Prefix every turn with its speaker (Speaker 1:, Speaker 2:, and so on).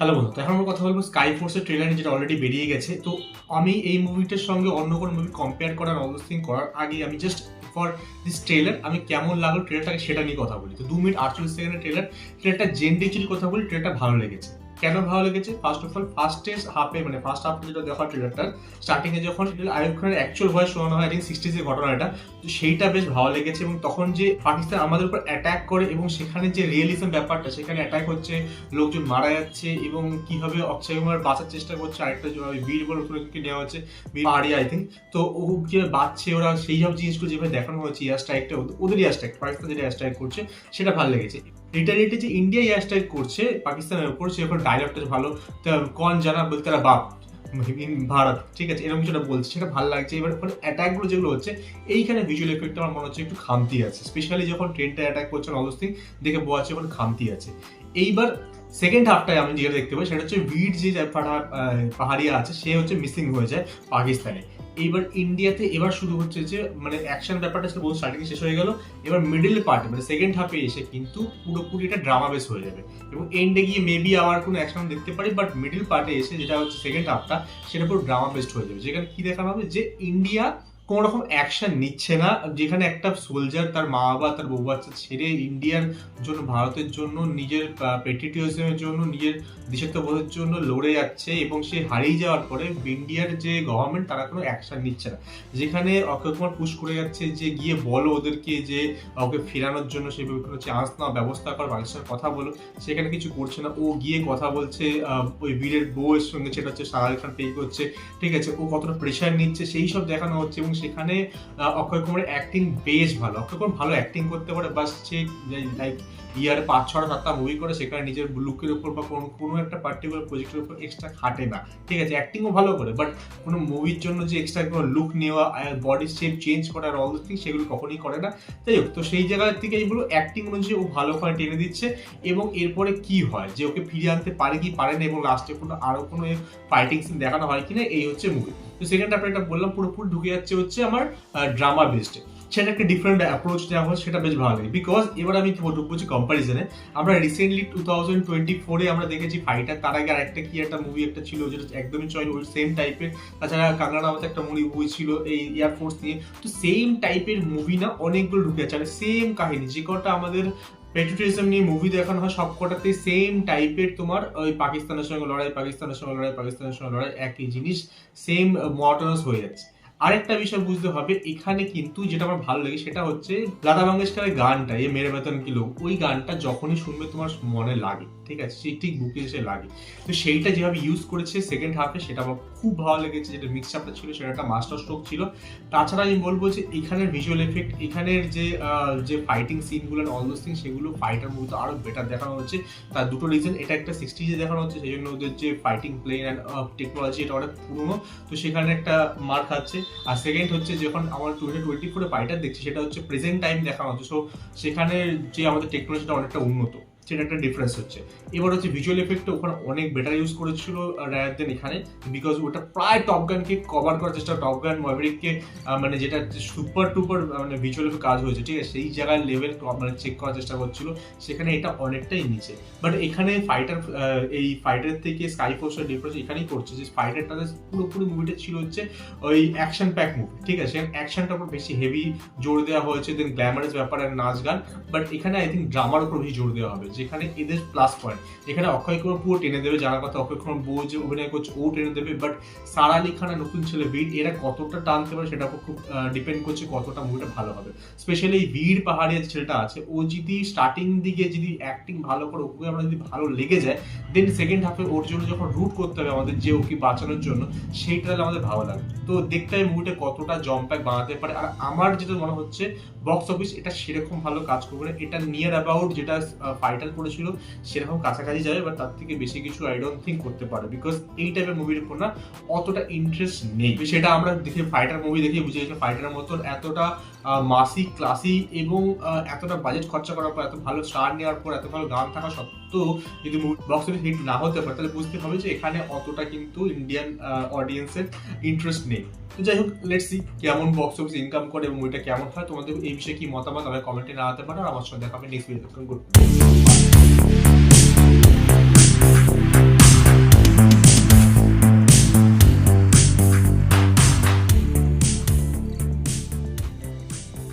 Speaker 1: Hello বন্ধু, তো এখন আমরা কথা বলবো স্কাই ফোর্সের ট্রেলার যেটা অলরেডি বেরিয়ে গেছে। তো আমি এই মুভিটার সঙ্গে অন্য কোনো মুভি কম্পেয়ার করার অল থিং করার আগে আমি জাস্ট ফর দিস ট্রেলার আমি কেমন লাগলো ট্রেলারটাকে সেটা নিয়ে কথা বলি। তো 2 মিনিট 48 সেকেন্ডের ট্রেলারটা জেনারেলি কথা বলি, ট্রেলারটা ভালো লেগেছে। কেন ভালো লেগেছে? ফার্স্ট অফ অল ফার্স্ট হাফে মানে ফার্স্ট হাফে যেটা দেখা ট্রেলারটার স্টার্টিং এ যখন আইয়ুব খানের অ্যাকচুয়াল ভয়েস শোনানো হয়, আই থিঙ্ক 60s এর ঘটনাটা, তো সেইটা বেশ ভালো লেগেছে। এবং তখন যে পাকিস্তান আমাদের উপর অ্যাটাক করে এবং সেখানে যে রিয়েলিজম ব্যাপারটা, সেখানে অ্যাটাক হচ্ছে, লোকজন মারা যাচ্ছে এবং কিভাবে অক্ষয় কুমার বাঁচার চেষ্টা করছে, আরেকটা বীর বলে ওকে নেওয়া হচ্ছে, বীর পাহাড়িয়া আই থিঙ্ক। তো ও যে বাঁচছে, ওরা সেই সব জিনিসগুলো যেভাবে দেখানো হয়েছে, এয়ার স্ট্রাইকটা ওদের এয়ার স্ট্রাইক, পাকিস্তান যেটা এয়ার স্ট্রাইক করছে সেটা ভালো লেগেছে। রিটারিটি যে ইন্ডিয়া এয়ার স্ট্রাইক করছে পাকিস্তানের উপর, সেরকম ডায়লগটা ভালো, কন জানা বলতে তারা বাপ ভারত, ঠিক আছে, এরকম কিছুটা বলছে, সেটা ভালো লাগছে। এবার অ্যাটাকগুলো যেগুলো হচ্ছে, এইখানে ভিজুয়াল এফেক্ট আমার মনে হচ্ছে একটু খামতি আছে, স্পেশালি যখন ট্রেনটা অ্যাটাক করছে অবস্থিং দেখে বোঝা যাচ্ছে এখন খামতি আছে। এইবার সেকেন্ড হাফটায় আমি যেটা দেখতে পাই সেটা হচ্ছে বীর যে পাহাড়িয়া আছে সে হচ্ছে মিসিং হয়ে যায় পাকিস্তানে। এইবার ইন্ডিয়াতে এবার শুরু হচ্ছে যে মানে অ্যাকশন ব্যাপারটা সেটা বহু স্টার্টিং শেষ হয়ে গেল। এবার মিডল পার্টে মানে সেকেন্ড হাফে এসে কিন্তু পুরোপুরি এটা ড্রামা বেস হয়ে যাবে এবং এন্ডে গিয়ে মেবি আবার কোনো অ্যাকশন দেখতে পারি, বাট মিডল পার্টে এসে যেটা হচ্ছে সেকেন্ড হাফটা সেটা পুরো ড্রামা বেসড হয়ে যাবে, যেখানে কি দেখানো হবে যে ইন্ডিয়া কোন রকম অ্যাকশন নিচ্ছে না, যেখানে একটা সোলজার তার মা বাবা তার বউ বাচ্চা ছেড়ে ইন্ডিয়ার জন্য, ভারতের জন্য, নিজের পেট্রিয়টিজমের জন্য, নিজের দেশাত্মবোধের জন্য লড়ে যাচ্ছে এবং সে হারিয়ে যাওয়ার পরে ইন্ডিয়ার যে গভর্নমেন্ট তারা কোনো অ্যাকশন নিচ্ছে না। যেখানে অক্ষয় কুমার পুশ করে যাচ্ছে যে গিয়ে বলো ওদেরকে যে ওকে ফেরানোর জন্য সেভাবে কোনো চান্স নেওয়া ব্যবস্থা কর, পাকিস্তানের কথা বলো, সেখানে কিছু করছে না। ও গিয়ে কথা বলছে ওই বীরের বউয়ের সঙ্গে, সেটা হচ্ছে সারা আলি খান পে করছে, ঠিক আছে, ও কতটা প্রেশার নিচ্ছে সেই সব দেখানো হচ্ছে। এবং সেখানে অক্ষয় কুমারের অ্যাক্টিং বেশ ভালো, অক্ষয় কুমার ভালো অ্যাক্টিং করতে পারে, বাস সে লাইক ইয়ারে 5-6-7টা মুভি করে সেখানে নিজের লুকের উপর বা কোনো একটা পার্টিকুলার প্রজেক্টের উপর এক্সট্রা খাটে না, ঠিক আছে, অ্যাক্টিংও ভালো করে, বাট কোনো মুভির জন্য যে এক্সট্রা কোনো লুক নেওয়া, বডি শেপ চেঞ্জ করা, অল দ্য থিং সেগুলো কখনই করে না। যাই হোক, তো সেই জায়গা থেকে এইগুলো অ্যাক্টিং অনুযায়ী ও ভালো করে টেনে দিচ্ছে। এবং এরপরে কি হয় যে ওকে ফিরিয়ে আনতে পারে কি পারে না, এবং লাস্টে কোনো আরো কোনো ফাইটিং সিন দেখানো হয় কিনা, এই হচ্ছে মুভি। তো সেকেন্ড হাফে এটা বললাম পুরোপুরি ঢুকে যাচ্ছে হচ্ছে আমার ড্রামা বেসড, সেটা একটা ডিফারেন্ট অ্যাপ্রোচ নেওয়া হয়, সেটা বেশ ভালো লাগে। বিকজ এবার আমি ঢুকবো কম্পারিজনে, আমরা রিসেন্টলি 2024-এ আমরা দেখেছি ফাইটার, তার আগে আরেকটা কি একটা মুভি একটা ছিল যেটা একদমই চয়েস ওই সেম টাইপের, তাছাড়া কাঙ্গানা মতো একটা মুভি ছিল এই এয়ারফোর্স নিয়ে। তো সেম টাইপের মুভি না অনেকগুলো ঢুকে যাচ্ছে, আর সেম কাহিনী, যে কটা আমাদের পেট্রিয়টিজম নিয়ে মুভি দেখানো হয় সব কটাতে সেম টাইপের তোমার ওই পাকিস্তানের সঙ্গে লড়াই, পাকিস্তানের সঙ্গে লড়াই, পাকিস্তানের সঙ্গে লড়াই, একই জিনিস সেম মনোটোনাস হয়ে যাচ্ছে। আরেকটা বিষয় বুঝতে হবে এখানে কিন্তু যেটা আমার ভালো লাগে সেটা হচ্ছে লতা মঙ্গেশকরের গানটা, এ মেরে বেতন কি লোক, ওই গানটা যখনই শুনবে তোমার মনে লাগে, ঠিক আছে, সেই ঠিক বুকে এসে লাগে। তো সেইটা যেভাবে ইউজ করেছে সেকেন্ড হাফে সেটা আমার খুব ভালো লেগেছে, যেটা মিক্স আপটা ছিল সেটা একটা মাস্টার স্ট্রোক ছিল। তাছাড়া আমি বলবো যে এখানের ভিজুয়াল এফেক্ট, এখানের যে ফাইটিং সিনগুলো অল দোজ থিং, সেগুলো ফাইটার মুভিতে আরো বেটার দেখানো হচ্ছে। তার দুটো রিজন, এটা একটা 60s দেখানো হচ্ছে সেই জন্য ওদের যে ফাইটিং প্লেন অ্যান্ড টেকনোলজি এটা অনেক পুরনো, তো সেখানে একটা মার খাচ্ছে। আর সেকেন্ড হচ্ছে যখন আমার 2024-এ ফাইটার দেখছি সেটা হচ্ছে প্রেজেন্ট টাইম দেখানো হচ্ছে, সো সেখানে যে আমাদের টেকনোলজিটা অনেকটা উন্নত, সেটা একটা ডিফারেন্স হচ্ছে। এবার হচ্ছে ভিজুয়াল এফেক্টটা ওখানে অনেক বেটার ইউজ করেছিল রাদার দেন এখানে, বিকজ ওটা প্রায় টপ গানকে কভার করার চেষ্টা, টপ গান ম্যাভরিককে মানে যেটা সুপার টুপার মানে ভিজুয়াল এফেক্ট কাজ হয়েছে, ঠিক আছে, সেই জায়গায় লেভেল মানে চেক করার চেষ্টা করছিল, সেখানে এটা অনেকটাই নিচে। বাট এখানে ফাইটার এই ফাইটারের থেকে স্কাই ফোর্সের ডিফারেন্স এখানেই করছে যে ফাইটারটাতে পুরোপুরি মুভিটা ছিল হচ্ছে ওই অ্যাকশন প্যাক মুভি, ঠিক আছে, অ্যাকশনটার উপর বেশি হেভি জোর দেওয়া হয়েছে, দেন গ্ল্যামারাস ব্যাপার আর নাচ গান। বাট এখানে আই থিঙ্ক ড্রামার উপর বেশি জোর দেওয়া হবে, যেখানে এদের প্লাস পয়েন্ট, এখানে অক্ষয় কুমার পুরো টেনে দেবে, জানার কথা অক্ষয় কুমার বউ যে অভিনয় করছে ও টেনে দেবে, বাট সারা আলি খান নতুন ছেলে বীর, এরা কতটা টানতে পারে সেটা খুব ডিপেন্ড করছে কতটা মুভিটা ভালো হবে। স্পেশালি বীর পাহাড়িয়া ছেলেটা আছে, ও যদি স্টার্টিং দিকে যদি অ্যাক্টিং ভালো করে, ওকে আমরা যদি ভালো লেগে যায়, দেন সেকেন্ড হাফে ওর জন্য যখন রুট করতে হবে আমাদের যে ওকে বাঁচানোর জন্য, সেইটা আমাদের ভালো লাগে। তো দেখতে হবে মুভিটা কতটা জম্প্যাক বানাতে পারে। আর আমার যেটা মনে হচ্ছে বক্স অফিস এটা সেরকম ভালো কাজ করবে না, এটা নিয়ার অ্যাবাউট যেটা ফাইটার করেছিল সেরকম কাছাকাছি যাবে, বা তার থেকে বেশি কিছু আই ডোন্ট থিঙ্ক করতে পারে, বিকজ এই টাইপের মুভির উপর না অতটা ইন্টারেস্ট নেই। সেটা আমরা দেখে ফাইটার মুভি দেখে বুঝে গেছি ফাইটারের মতন এতটা মাসি ক্লাসি এবং এতটা বাজেট খরচা করার পর, এত ভালো স্টার নেওয়ার পর, এত ভালো গান থাকা সত্ত্বেও যদি বক্স অফিস হিট না হতে পারে, তাহলে বুঝতে হবে যে এখানে অতটা কিন্তু ইন্ডিয়ান অডিয়েন্সের ইন্টারেস্ট নেই। তো যাই হোক, লেটস সি কেমন বক্স অফিস ইনকাম করে এবং এটা কেমন হয়। তোমাদের এই বিষয়ে কি মতামত আমাকে কমেন্টে জানাতে পারো, আর আমার সঙ্গে দেখা হবে নেক্সট ভিডিওতে। গুড।